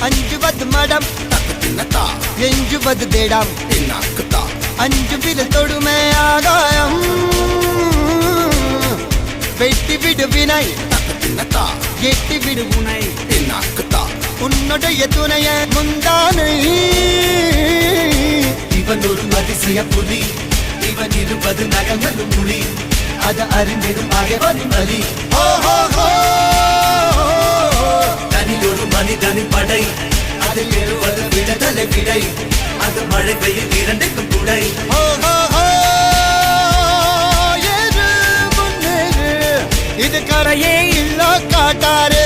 அஞ்சுவது மடம் எஞ்சுவது தேடம் அஞ்சு விரல் தொடுமே ஆகாயம் வெட்டி விடு வினை எட்டி விடு உனை உன்னுடைய துணைய முந்தானை இவன் ஒரு அதிசய புலி இவன் இருபது நகங்களும் புலி அது அறிந்திடும் ஆகவனின் வலி தனில் ஒரு மனிதனின் படை அதில் எழுவது விடுதலை விடை அது மழை பெய்யும் இரண்டுக்கும் துடை இது கரையே இல்ல காட்டாரு